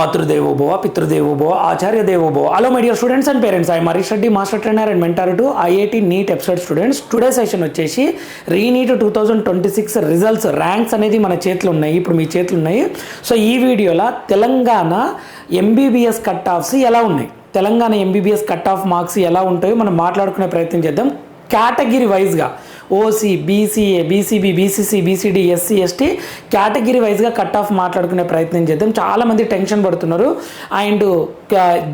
Matrudeva Bhava, Pitrudeva Bhava, Acharya Deva Bhava. Hello my dear students and parents. I am Harish Reddy, Master Trainer and Mentor to IIT NEET episode students. Today session వచ్చేసి ReNEET 2026 results ranks అనేది మన చేతిలో ఉన్నాయి. ఇప్పుడు మీ చేతిలో ఉన్నాయి. So ఈ వీడియోలో తెలంగాణ ఎంబీబీఎస్ కట్ ఆఫ్స్ ఎలా ఉన్నాయి, Telangana MBBS cut off marks ఎలా ఉంటాయో మనం మాట్లాడుకునే ప్రయత్నం చేద్దాం. కేటగిరీ వైజ్గా OC, BCA, BCB, BCC, BCD, SC, ST category వైజ్గా కట్ ఆఫ్ మాట్లాడుకునే ప్రయత్నం చేద్దాం. చాలామంది టెన్షన్ పడుతున్నారు అండ్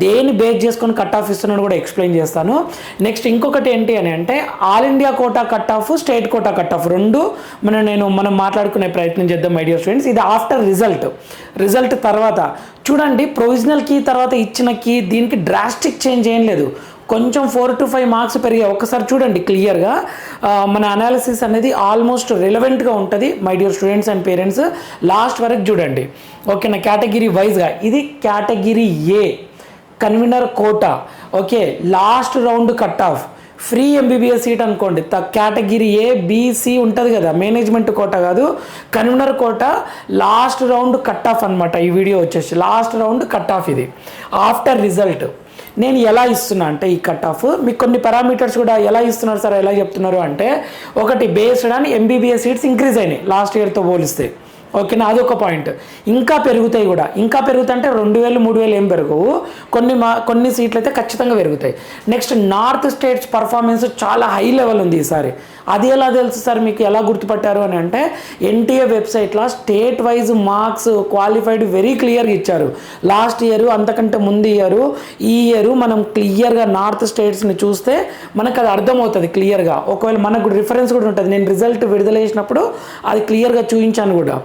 దేని బేస్ చేసుకొని కట్ ఆఫ్ ఇస్తున్నాను కూడా ఎక్స్ప్లెయిన్ చేస్తాను. నెక్స్ట్ ఇంకొకటి ఏంటి అని అంటే all India quota cut off, state quota cut off రెండు మనం మాట్లాడుకునే ప్రయత్నం చేద్దాం మై డియర్ స్టూడెంట్స్. ఇది ఆఫ్టర్ రిజల్ట్ తర్వాత చూడండి. ప్రొవిజనల్ కీ తర్వాత ఇచ్చిన కీ దీనికి డ్రాస్టిక్ చేంజ్ ఏం లేదు, కొంచెం 4 to 5 మార్క్స్ పెరిగాయి. ఒక్కసారి చూడండి క్లియర్గా. మన అనాలిసిస్ అనేది ఆల్మోస్ట్ రిలవెంట్గా ఉంటుంది my dear students and parents. Last వరకు చూడండి ఓకేనా. కేటగిరీ వైజ్గా ఇది category A convener quota. Okay, last round cut off free MBBS seat అనుకోండి. కేటగిరీ ఏ, బీసీ ఉంటుంది కదా, మేనేజ్మెంట్ కోటా కాదు, convener quota last round cut off అనమాట. ఈ వీడియో వచ్చేసి లాస్ట్ రౌండ్ కట్ ఆఫ్. ఇది ఆఫ్టర్ రిజల్ట్ నేను ఎలా ఇస్తున్నా అంటే ఈ కట్ ఆఫ్ మీకు కొన్ని పారామీటర్స్ కూడా ఎలా ఇస్తున్నారు సార్, ఎలా చెప్తున్నారు అంటే ఒకటి based on MBBS seats increase అయినాయి లాస్ట్ ఇయర్తో పోలిస్తే. ఓకేనా, అదొక పాయింట్. ఇంకా పెరుగుతాయి కూడా. ఇంకా పెరుగుతుంటే 2000 3000 ఏం పెరగవు, కొన్ని సీట్లు అయితే ఖచ్చితంగా పెరుగుతాయి. నెక్స్ట్ నార్త్ స్టేట్స్ పర్ఫార్మెన్స్ చాలా హై లెవెల్ ఉంది ఈసారి. అది ఎలా తెలుసు సార్ మీకు, ఎలా గుర్తుపట్టారు అని అంటే ఎన్టీఏ వెబ్సైట్లో state wise marks qualified very క్లియర్గా ఇచ్చారు. లాస్ట్ ఇయర్, అంతకంటే ముందు ఈ ఇయర్ మనం క్లియర్గా నార్త్ స్టేట్స్ని చూస్తే మనకు అది అర్థమవుతుంది క్లియర్గా. ఒకవేళ మనకు రిఫరెన్స్ కూడా ఉంటుంది, నేను రిజల్ట్ విడుదల చేసినప్పుడు అది క్లియర్గా చూపించాను కూడా.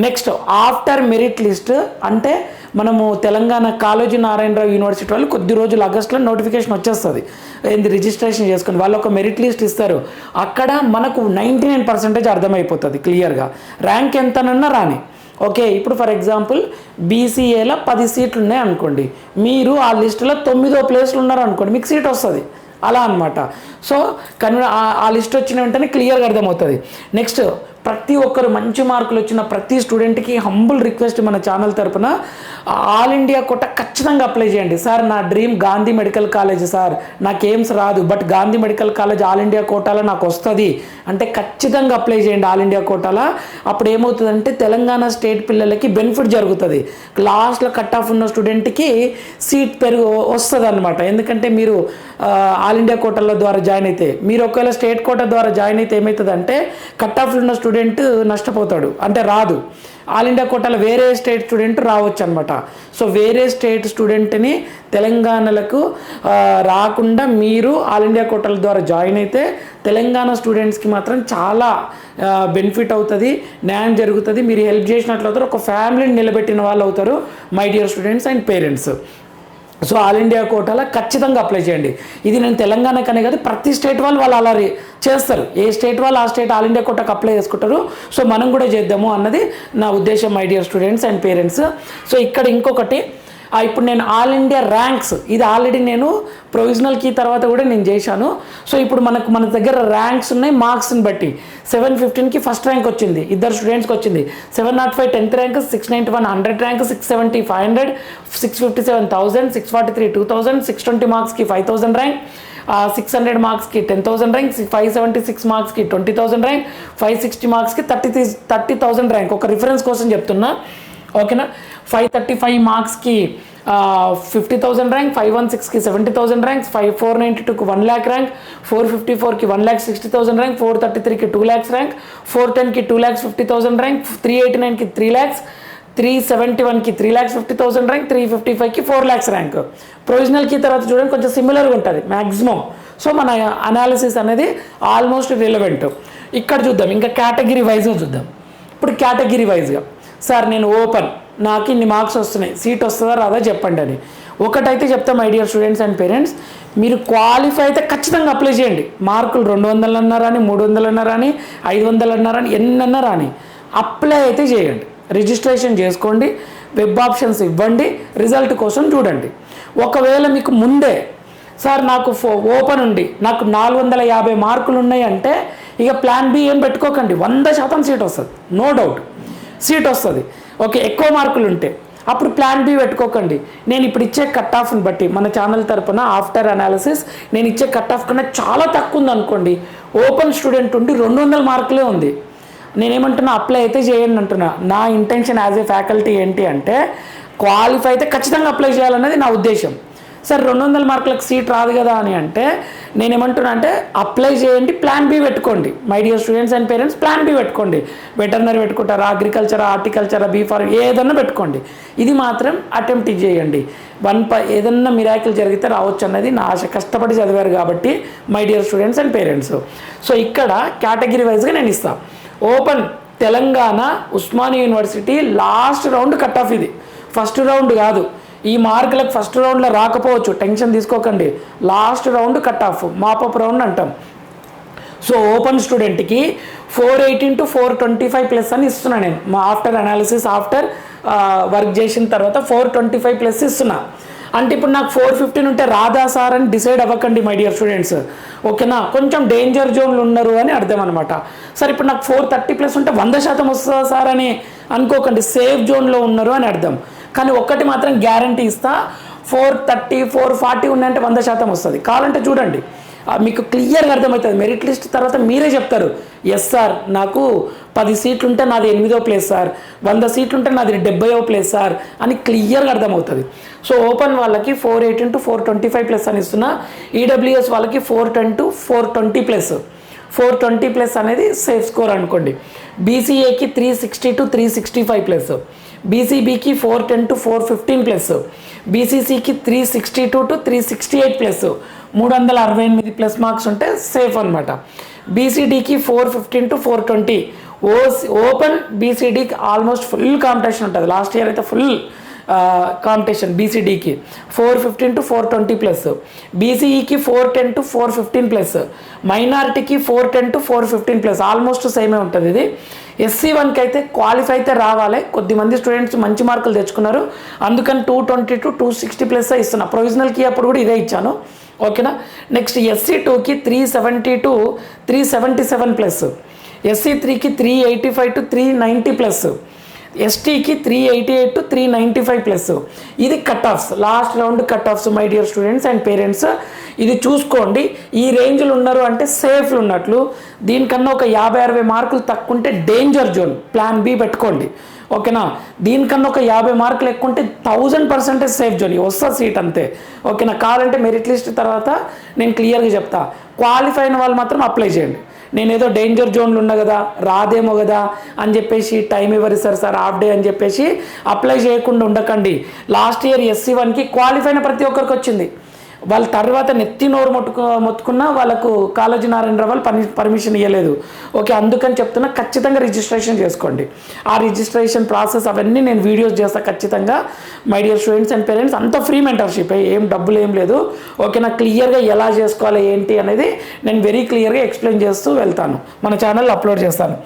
నెక్స్ట్ ఆఫ్టర్ మెరిట్ లిస్ట్ అంటే మనము తెలంగాణ కాళోజీ నారాయణరావు యూనివర్సిటీ వాళ్ళు కొద్ది రోజులు ఆగస్టులో నోటిఫికేషన్ వచ్చేస్తుంది, ఏంది రిజిస్ట్రేషన్ చేసుకుని వాళ్ళు ఒక మెరిట్ లిస్ట్ ఇస్తారు. అక్కడ మనకు 99% అర్థమైపోతుంది క్లియర్గా, ర్యాంక్ ఎంతనన్నా రాని. ఓకే, ఇప్పుడు ఫర్ ఎగ్జాంపుల్ బీసీఏలో 10 సీట్లు ఉన్నాయి అనుకోండి, మీరు ఆ లిస్టులో 9వ ప్లేస్లో ఉన్నారు అనుకోండి, మీకు సీట్ వస్తుంది అలా అనమాట. సో ఆ లిస్ట్ వచ్చిన వెంటనే క్లియర్గా అర్థమవుతుంది. నెక్స్ట్ ప్రతి ఒక్కరు మంచి మార్కులు వచ్చిన ప్రతి స్టూడెంట్కి హంబుల్ రిక్వెస్ట్ మన ఛానల్ తరపున ఆల్ ఇండియా కోటా ఖచ్చితంగా అప్లై చేయండి. సార్ నా dream Gandhi medical college sir, నాకు ఎయిమ్స్ రాదు but Gandhi medical college all India కోటాలో నాకు వస్తుంది అంటే ఖచ్చితంగా అప్లై చేయండి ఆల్ ఇండియా కోటాలో. అప్పుడు ఏమవుతుందంటే తెలంగాణ స్టేట్ పిల్లలకి బెనిఫిట్ జరుగుతుంది. లాస్ట్లో కట్ ఆఫ్ ఉన్న స్టూడెంట్కి సీట్ వస్తుంది అనమాట. ఎందుకంటే మీరు ఆల్ ఇండియా కోటాల ద్వారా జాయిన్ అయితే, మీరు ఒకవేళ స్టేట్ కోటా ద్వారా జాయిన్ అయితే ఏమవుతుందంటే కట్ ఆఫ్లో ఉన్న స్టూడెంట్ నష్టపోతాడు, అంటే రాదు. ఆల్ ఇండియా కోటాలో వేరే స్టేట్ స్టూడెంట్ రావచ్చు అనమాట. సో వేరే స్టేట్ స్టూడెంట్ని తెలంగాణలకు రాకుండా మీరు ఆల్ ఇండియా కోటాల ద్వారా జాయిన్ అయితే తెలంగాణ స్టూడెంట్స్కి మాత్రం చాలా బెనిఫిట్ అవుతుంది, న్యాయం జరుగుతుంది. మీరు హెల్ప్ చేసినట్లు అవుతారు, ఒక ఫ్యామిలీని నిలబెట్టిన వాళ్ళు అవుతారు my dear students and parents. So all India కోటాలో ఖచ్చితంగా అప్లై చేయండి. ఇది నేను తెలంగాణకనే కాదు, ప్రతి స్టేట్ వాళ్ళు అలా చేస్తారు. ఏ స్టేట్ వాళ్ళు ఆ స్టేట్ ఆల్ ఇండియా కోటాకు అప్లై చేసుకుంటారు. సో మనం కూడా చేద్దాము అన్నది నా ఉద్దేశం my dear students and parents. So ఇక్కడ ఇంకొకటి, ఇప్పుడు నేను ఆల్ ఇండియా ర్యాంక్స్ ఇది ఆల్రెడీ నేను ప్రొవిజనల్ కీ తర్వాత కూడా నేను చేశాను. సో ఇప్పుడు మన దగ్గర ర్యాంక్స్ ఉన్నాయి మార్క్స్ని బట్టి. 715కి ఫస్ట్ ర్యాంక్ వచ్చింది, ఇద్దరు స్టూడెంట్స్కి వచ్చింది. 705 10th ర్యాంక్, 691 100th ర్యాంక్, 670 500, 657 1000, 643 2000, 620 మార్క్స్కి 5000 ర్యాంక్, 600 మార్క్స్కి 10,000 ర్యాంక్, 576 మార్క్స్కి 20,000 ర్యాంక్, 560 మార్క్స్కి 30,000 ర్యాంక్. ఒక రిఫరెన్స్ కోసం చెప్తున్నా ఓకేనా. 535 మార్క్స్కి 50,000 ర్యాంక్, 516కి 70,000 ర్యాంక్స్, 492కి 1 lakh ర్యాంక్, 454కి 1,60,000 ర్యాంక్, 433కి 2 lakhs ర్యాంక్, 410కి 2,50,000 ర్యాంక్, 389కి 3 lakhs, 371కి 3,50,000 ర్యాంక్, 355కి 4 lakhs ర్యాంక్. ప్రొవిజనల్కి తర్వాత చూడండి కొంచెం సిమిలర్గా ఉంటుంది మ్యాక్సిమం. సో మన అనాలిసిస్ అనేది ఆల్మోస్ట్ రిలవెంట్. ఇక్కడ చూద్దాం, ఇంకా కేటగిరీ వైజ్గా చూద్దాం. ఇప్పుడు కేటగిరీ వైజ్గా సార్ నేను ఓపెన్, నాకు ఇన్ని మార్క్స్ వస్తున్నాయి, సీట్ వస్తుందా రాదా చెప్పండి అని. ఒకటైతే చెప్తాం my dear students and parents, మీరు క్వాలిఫై అయితే ఖచ్చితంగా అప్లై చేయండి. మార్కులు 200 అన్నారని, 300 అన్నారని, 500 అన్నారని, ఎన్నన్నా రాని అప్లై అయితే చేయండి. రిజిస్ట్రేషన్ చేసుకోండి, వెబ్ ఆప్షన్స్ ఇవ్వండి, రిజల్ట్ కోసం చూడండి. ఒకవేళ మీకు ముందే సార్ నాకు ఓపెన్ ఉండి నాకు 450 మార్కులు ఉన్నాయి అంటే ఇక ప్లాన్ బి ఏం పెట్టుకోకండి, 100% సీట్ వస్తుంది, నో డౌట్ సీట్ వస్తుంది. ఓకే, ఎక్కువ మార్కులు ఉంటే అప్పుడు ప్లాన్ బి పెట్టుకోకండి. నేను ఇప్పుడు ఇచ్చే కట్ ఆఫ్ని బట్టి మన ఛానల్ తరపున ఆఫ్టర్ అనాలిసిస్ నేను ఇచ్చే కట్ ఆఫ్ కన్నా చాలా తక్కువ ఉంది అనుకోండి, ఓపెన్ స్టూడెంట్ ఉండి 200 మార్కులే ఉంది, నేనేమంటున్నా అప్లై అయితే చేయండి అంటున్నా. నా ఇంటెన్షన్ యాజ్ ఏ ఫ్యాకల్టీ ఏంటి అంటే క్వాలిఫై అయితే ఖచ్చితంగా అప్లై చేయాలన్నది నా ఉద్దేశం. సరే 200 మార్కులకు సీట్ రాదు కదా అని అంటే నేనేమంటున్నా అంటే అప్లై చేయండి, ప్లాన్ బి పెట్టుకోండి. My dear students and parents, plan B పెట్టుకోండి. వెటర్నరీ పెట్టుకుంటారా, అగ్రికల్చరా, హార్టికల్చరా, బీ ఫార్మ్ ఏదన్నా పెట్టుకోండి. ఇది మాత్రం అటెంప్ట్ చేయండి. ఏదన్నా మిరాకిల్ జరిగితే రావచ్చు అన్నది నా ఆశ. కష్టపడి చదివారు కాబట్టి my dear students and parents. So ఇక్కడ కేటగిరీ వైజ్గా నేను ఇస్తాను. Open Telangana Osmania university last round cut off ఇది, ఫస్ట్ రౌండ్ కాదు. ఈ మార్కులకు ఫస్ట్ రౌండ్లో రాకపోవచ్చు, టెన్షన్ తీసుకోకండి. Last round cut of, mop up round అంటాం. సో ఓపెన్ స్టూడెంట్కి 418 to 425 ప్లస్ అని ఇస్తున్నాను నేను. మా ఆఫ్టర్ అనాలిసిస్ ఆఫ్టర్ వర్క్ చేసిన తర్వాత 425 ప్లస్ ఇస్తున్నా. అంటే ఇప్పుడు నాకు 415 ఉంటే రాదా సార్ అని డిసైడ్ అవ్వకండి మై డియర్ స్టూడెంట్స్, ఓకేనా. కొంచెం డేంజర్ జోన్లు ఉన్నారు అని అర్థం అనమాట. సరే ఇప్పుడు నాకు 430 ప్లస్ ఉంటే 100% వస్తుందా సార్ అని అనుకోకండి, సేఫ్ జోన్లో ఉన్నారు అని అర్థం. కానీ ఒక్కటి మాత్రం గ్యారంటీ ఇస్తా, 430 440 ఉన్నాయంటే 100% వస్తుంది. కావాలంటే చూడండి, మీకు క్లియర్గా అర్థమవుతుంది. మెరిట్ లిస్ట్ తర్వాత మీరే చెప్తారు, ఎస్ సార్ నాకు 10 సీట్లు ఉంటే నాది 8వ ప్లేస్ సార్, 100 సీట్లు ఉంటే నాది 70వ ప్లేస్ సార్ అని క్లియర్గా అర్థమవుతుంది. సో ఓపెన్ వాళ్ళకి 418 to 425 ప్లస్ అని ఇస్తున్నా. ఈడబ్ల్యూఎస్ వాళ్ళకి 410 to 420 ప్లస్, 420 ప్లస్ అనేది సేఫ్ స్కోర్ అనుకోండి. బీసీఏకి 360 to 365 ప్లస్, బీసీబీకి 410 to 415 ప్లస్, బీసీసీకి 362 to 368 ప్లస్, 368 ప్లస్ మార్క్స్ ఉంటే సేఫ్ అనమాట. బీసీడీకి 415 to 420. ఓపెన్ బీసీడీకి ఆల్మోస్ట్ ఫుల్ కాంపిటీషన్ ఉంటుంది. లాస్ట్ ఇయర్ అయితే ఫుల్ కాంపిటీషన్. బీసీడీకి 415 to 420 ప్లస్, బీసీఈకి 410 to 415 ప్లస్, మైనారిటీకి 410 to 415 ప్లస్, ఆల్మోస్ట్ సేమే ఉంటుంది ఇది. SC1కి అయితే క్వాలిఫై అయితే రావాలి. కొద్దిమంది స్టూడెంట్స్ మంచి మార్కులు తెచ్చుకున్నారు, అందుకని 220 to 260 ప్లస్ ఇస్తున్నా. ప్రొవిజనల్కి అప్పుడు కూడా ఇదే ఇచ్చాను, ఓకేనా. నెక్స్ట్ SC2కి 370 to 377 ప్లస్, SC3కి 385 to 390 ప్లస్, ఎస్టీకి 388 to 395 ప్లస్. ఇది cut offs, last round cut offs my dear students and parents. ఇది చూసుకోండి, ఈ రేంజ్లో ఉన్నారు అంటే సేఫ్లు ఉన్నట్లు. దీనికన్నా ఒక 50-60 మార్కులు తక్కువ ఉంటే డేంజర్ జోన్, ప్లాన్ బి పెట్టుకోండి, ఓకేనా. దీనికన్నా ఒక 50 మార్కులు ఎక్కువ ఉంటే 1000% సేఫ్ జోన్, వస్తా సీట్ అంతే, ఓకేనా. కావాలంటే మెరిట్ లిస్ట్ తర్వాత నేను క్లియర్గా చెప్తా. క్వాలిఫై అయిన వాళ్ళు మాత్రం అప్లై చేయండి. నేనేదో డేంజర్ జోన్లు ఉన్నా కదా, రాదేమో కదా అని చెప్పేసి టైం ఇవ్వరిస్తారు సార్ హాఫ్ డే అని చెప్పేసి అప్లై చేయకుండా ఉండకండి. లాస్ట్ ఇయర్ SC1కి క్వాలిఫై అయిన ప్రతి ఒక్కరికి వచ్చింది. వాళ్ళ తర్వాత నెత్తి నోరు మొత్తుకున్నా వాళ్ళకు కాళోజీ నారాయణరావు వాళ్ళు పర్మిషన్ ఇవ్వలేదు, ఓకే. అందుకని చెప్తున్నా, ఖచ్చితంగా రిజిస్ట్రేషన్ చేసుకోండి. ఆ రిజిస్ట్రేషన్ ప్రాసెస్ అవన్నీ నేను వీడియోస్ చేస్తాను ఖచ్చితంగా my dear students and parents. అంత ఫ్రీ మెంటర్షిప్, ఏం డబ్బులు ఏం లేదు, ఓకేనా. క్లియర్గా ఎలా చేసుకోవాలి ఏంటి అనేది నేను వెరీ క్లియర్గా ఎక్స్ప్లెయిన్ చేస్తూ వెళ్తాను, మన ఛానల్లో అప్లోడ్ చేస్తాను.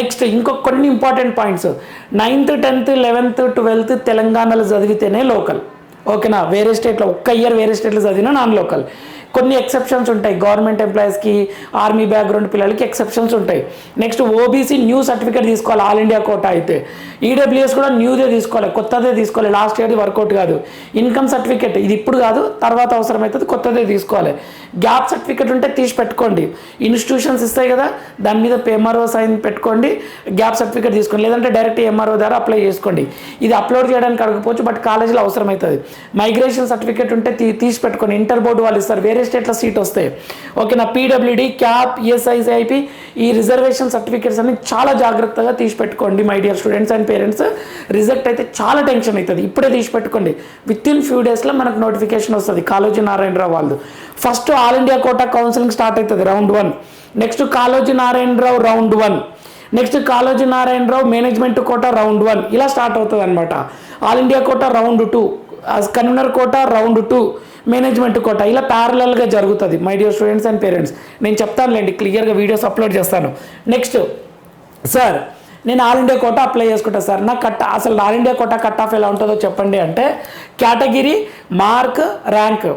నెక్స్ట్ ఇంకొక కొన్ని important points. 9th 10th 11th 12th తెలంగాణలో చదివితేనే లోకల్, ఓకేనా. వేరే స్టేట్లో ఒక్క ఇయర్ వేరే స్టేట్లో చదివినా నాన్ లోకల్. కొన్ని ఎక్సెప్షన్స్ ఉంటాయి, గవర్నమెంట్ ఎంప్లాయీస్కి, ఆర్మీ బ్యాక్గ్రౌండ్ పిల్లలకి ఎక్సెప్షన్స్ ఉంటాయి. నెక్స్ట్ ఓబీసీ న్యూ సర్టిఫికేట్ తీసుకోవాలి ఆల్ ఇండియా కోటా అయితే. ఈడబ్ల్యూఎస్ కూడా న్యూదే తీసుకోవాలి, కొత్తదే తీసుకోవాలి, లాస్ట్ ఇయర్ది వర్కౌట్ కాదు. ఇన్కమ్ సర్టిఫికేట్ ఇది ఇప్పుడు కాదు, తర్వాత అవసరమవుతుంది, కొత్తదే తీసుకోవాలి. గ్యాప్ సర్టిఫికేట్ ఉంటే తీసి పెట్టుకోండి, ఇన్స్టిట్యూషన్స్ ఇస్తాయి కదా, దాని మీద ఎంఆర్ఓ సైన్ పెట్టుకోండి, గ్యాప్ సర్టిఫికేట్ తీసుకోండి. లేదంటే డైరెక్ట్ ఎంఆర్ఓ ద్వారా అప్లై చేసుకోండి. ఇది అప్లోడ్ చేయడానికి అడగకపోవచ్చు, బట్ కాలేజీలో అవసరమవుతుంది. మైగ్రేషన్ సర్టిఫికేట్ ఉంటే తీసి పెట్టుకోండి, ఇంటర్ బోర్డు వాళ్ళు ఇస్తారు, వేరే స్టేట్లో సీట్ వస్తాయి, ఓకేనా. పీడబ్ల్యూడి, క్యాప్, ఈఎస్ఐసిఐపి ఈ రిజర్వేషన్ సర్టిఫికేట్స్ అన్ని చాలా జాగ్రత్తగా తీసి పెట్టుకోండి my dear students and parents. Reject అయితే చాలా టెన్షన్ అవుతుంది, ఇప్పుడే తీసి పెట్టుకోండి. విత్ ఇన్ ఫ్యూ డేస్లో మనకు నోటిఫికేషన్ వస్తుంది కాళోజీ నారాయణరావు వాళ్ళు. First all India quota counselling start అవుతుంది round 1, next Kaloji Narayana Rao round 1, next Kaloji Narayana Rao management quota round 1, ఇలా స్టార్ట్ అవుతుంది అనమాట. All India quota round 2, convener quota round 2, management quota, ఇలా ప్యారలల్గా జరుగుతుంది my dear students and parents. నేను చెప్తానులేండి, క్లియర్గా వీడియోస్ అప్లోడ్ చేస్తాను. నెక్స్ట్ సార్ నేను ఆల్ ఇండియా కోటా అప్లై చేసుకుంటాను సార్, నాకు అసలు all India quota cut of ఎలా ఉంటుందో చెప్పండి అంటే, కేటగిరీ, మార్క్, ర్యాంక్.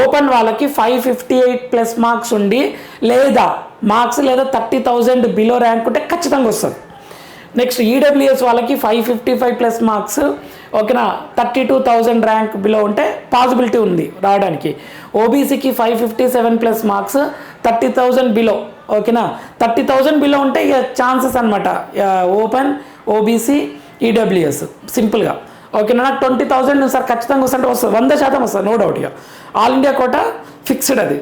ఓపెన్ వాళ్ళకి 558 ప్లస్ మార్క్స్ ఉండి లేదా మార్క్స్ లేదా 30,000 బిలో ర్యాంక్ ఉంటే ఖచ్చితంగా వస్తుంది. నెక్స్ట్ ఈడబ్ల్యూఎస్ వాళ్ళకి 555 ప్లస్ మార్క్స్, ఓకేనా 32,000 ర్యాంక్ బిలో ఉంటే పాసిబిలిటీ ఉంది రావడానికి. ఓబీసీకి 557+ మార్క్స్ 30,000 బిలో, ఓకేనా 30,000 బిలో ఉంటే ఇక ఛాన్సెస్ అనమాట. ఓపెన్, ఓబీసీ, ఈడబ్ల్యూఎస్ సింపుల్గా, ఓకేనా. నాకు 20,000 సార్ ఖచ్చితంగా వస్తుంటే వస్తుంది, 100% వస్తుంది, నో డౌట్. ఇక ఆల్ ఇండియా కోటా ఫిక్స్డ్ అది,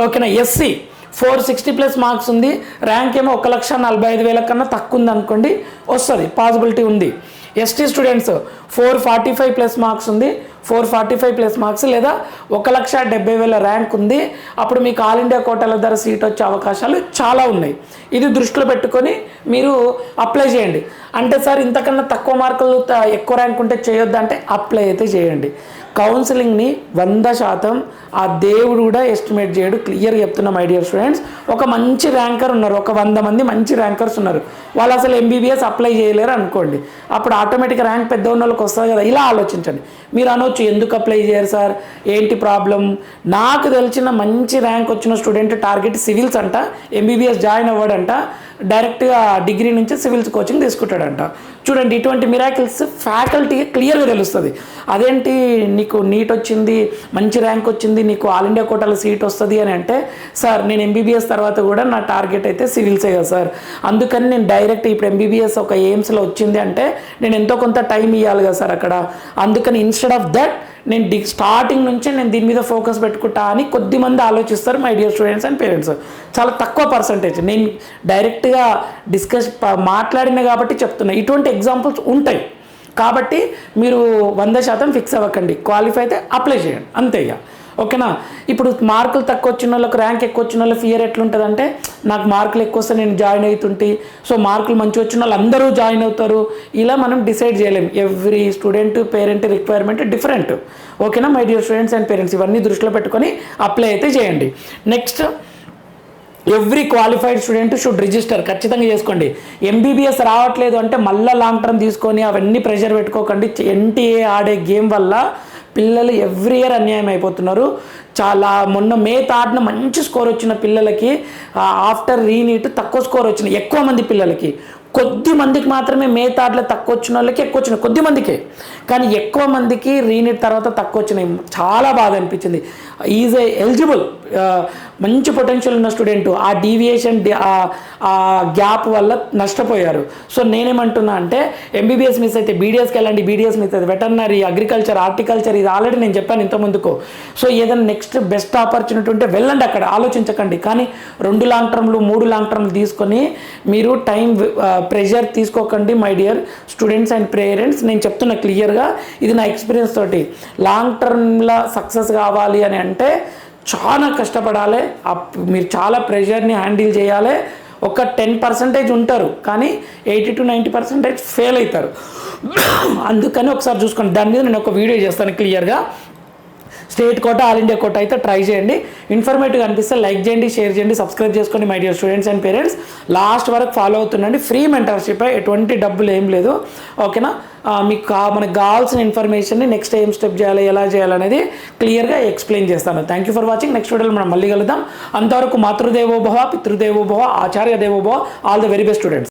ఓకేనా. ఎస్సీ 460+ మార్క్స్ ఉంది, ర్యాంక్ ఏమో 1,45,000 కన్నా తక్కువ ఉంది అనుకోండి, వస్తుంది, పాసిబిలిటీ ఉంది. ఎస్టీ స్టూడెంట్స్ 445+ మార్క్స్ ఉంది, 445+ మార్క్స్ లేదా 1,70,000 ర్యాంక్ ఉంది, అప్పుడు మీకు ఆల్ ఇండియా కోటాల ద్వారా సీట్ వచ్చే అవకాశాలు చాలా ఉన్నాయి. ఇది దృష్టిలో పెట్టుకొని మీరు అప్లై చేయండి. అంటే సార్ ఇంతకన్నా తక్కువ మార్కులు ఎక్కువ ర్యాంక్ ఉంటే చేయొద్దు అంటే అప్లై అయితే చేయండి. కౌన్సిలింగ్ని 100% ఆ దేవుడు కూడా ఎస్టిమేట్ చేయడు, క్లియర్గా చెప్తున్నా మై డియర్ స్టూడెంట్స్. ఒక మంచి ర్యాంకర్ ఉన్నారు, ఒక 100 మంది మంచి ర్యాంకర్స్ ఉన్నారు, వాళ్ళు అసలు ఎంబీబీఎస్ అప్లై చేయలేరు అనుకోండి, అప్పుడు ఆటోమేటిక్గా ర్యాంక్ పెద్ద ఉన్న వాళ్ళకి వస్తుంది కదా. ఇలా ఆలోచించండి. మీరు అనొచ్చు ఎందుకు అప్లై చేయరు సార్, ఏంటి ప్రాబ్లం? నాకు తెలిసిన మంచి ర్యాంక్ వచ్చిన స్టూడెంట్ టార్గెట్ సివిల్స్ అంట, ఎంబీబీఎస్ జాయిన్ అవ్వడంట, డైరెక్ట్గా డిగ్రీ నుంచి సివిల్స్ కోచింగ్ తీసుకుంటాడంట. చూడండి, ఇటువంటి మిరాకిల్స్ ఫ్యాకల్టీకి క్లియర్గా తెలుస్తుంది. అదేంటి నీకు నీట్ వచ్చింది, మంచి ర్యాంక్ వచ్చింది, నీకు ఆల్ ఇండియా కోటాలో సీట్ వస్తుంది అని అంటే, సార్ నేను ఎంబీబీఎస్ తర్వాత కూడా నా టార్గెట్ అయితే సివిల్సే కదా సార్, అందుకని నేను డైరెక్ట్ ఇప్పుడు ఎంబీబీఎస్ ఒక ఎయిమ్స్లో వచ్చింది అంటే నేను ఎంతో కొంత టైం ఇవ్వాలి కదా సార్ అక్కడ, అందుకని ఇన్స్టెడ్ ఆఫ్ దట్ నేను స్టార్టింగ్ నుంచే నేను దీని మీద ఫోకస్ పెట్టుకుంటా అని కొద్దిమంది ఆలోచిస్తారు my dear students and parents. చాలా తక్కువ పర్సంటేజ్, నేను డైరెక్ట్గా మాట్లాడిన కాబట్టి చెప్తున్నా. ఇటువంటి ఎగ్జాంపుల్స్ ఉంటాయి కాబట్టి మీరు 100% ఫిక్స్ అవ్వకండి. క్వాలిఫై అయితే అప్లై చేయండి, అంతే ఇక, ఓకేనా. ఇప్పుడు మార్కులు తక్కువ వచ్చిన వాళ్ళకి, ర్యాంక్ ఎక్కువ వచ్చిన వాళ్ళ ఫియర్ ఎట్లుంటుందంటే, నాకు మార్కులు ఎక్కువ వస్తే నేను జాయిన్ అవుతుంటే, సో మార్కులు మంచి వచ్చిన వాళ్ళు అందరూ జాయిన్ అవుతారు, ఇలా మనం డిసైడ్ చేయలేము. Every student parent requirement different, ఓకేనా my dear students and parents. ఇవన్నీ దృష్టిలో పెట్టుకొని అప్లై అయితే చేయండి. Next, every qualified student should register, ఖచ్చితంగా చేసుకోండి. ఎంబీబీఎస్ రావట్లేదు అంటే మళ్ళీ లాంగ్ టర్మ్ తీసుకొని అవన్నీ ప్రెషర్ పెట్టుకోకండి. ఎన్టీఏ ఆడే గేమ్ వల్ల పిల్లలు ఎవ్రీ ఇయర్ అన్యాయం అయిపోతున్నారు. చాలా మొన్న May 3 మంచి స్కోర్ వచ్చిన పిల్లలకి ఆఫ్టర్ రీనీట్ తక్కువ స్కోర్ వచ్చినాయి ఎక్కువ మంది పిల్లలకి. కొద్ది మందికి మాత్రమే May 3 తక్కువ వచ్చిన వాళ్ళకి ఎక్కువ వచ్చినాయి, కొద్ది మందికే, కానీ ఎక్కువ మందికి రీనీట్ తర్వాత తక్కువ వచ్చినాయి. చాలా బాధ అనిపించింది. ఈజ్ ఎలిజిబుల్, మంచి పొటెన్షియల్ ఉన్న స్టూడెంట్, ఆ డీవియేషన్ ఆ గ్యాప్ వల్ల నష్టపోయారు. సో నేనేమంటున్నా అంటే, ఎంబీబీఎస్ మిస్ అయితే బీడీఎస్కి వెళ్ళండి, బీడీఎస్ మిస్ అయితే వెటర్నరీ, అగ్రికల్చర్, హార్టికల్చర్, ఇది ఆల్రెడీ నేను చెప్పాను ఇంతకుముందుకు. సో ఏదైనా నెక్స్ట్ బెస్ట్ ఆపర్చునిటీ ఉంటే వెళ్ళండి, అక్కడ ఆలోచించకండి. కానీ 2 లాంగ్ టర్మ్లు 3 లాంగ్ టర్మ్లు తీసుకొని మీరు టైం ప్రెషర్ తీసుకోకండి my dear students and parents. నేను చెప్తున్నా క్లియర్గా, ఇది నా ఎక్స్పీరియన్స్ తోటి. లాంగ్ టర్మ్లో సక్సెస్ కావాలి అని అంటే చాలా కష్టపడాలి, మీరు చాలా ప్రెషర్ని హ్యాండిల్ చేయాలి. ఒక 10% ఉంటారు, కానీ 80 to 90% ఫెయిల్ అవుతారు. అందుకని ఒకసారి చూసుకోండి. దాని మీద నేను ఒక వీడియో చేస్తాను క్లియర్గా. State quota, all India quota అయితే ట్రై చేయండి. ఇన్ఫర్మేటివ్ అనిపిస్తే లైక్ చేయండి, షేర్ చేయండి, సబ్స్క్రైబ్ చేసుకోండి my dear students and parents. Last వరకు ఫాలో అవుతుండండి. ఫ్రీ మెంటర్షిప్, ఎటువంటి డబ్బులు ఏం లేదు, ఓకేనా. మీకు మనకు కావాల్సిన ఇన్ఫర్మేషన్ని నెక్స్ట్ ఏం స్టెప్ చేయాలి, ఎలా చేయాలనేది క్లియర్గా ఎక్స్ప్లెయిన్ చేస్తాను. Thank you for watching. Next వీడియోలో మనం మళ్ళీ కలుద్దాం. అంతవరకు మాతృదేవోభవ, పితృదేవోభవ, ఆచార్య దేవోభవ. All the very best students.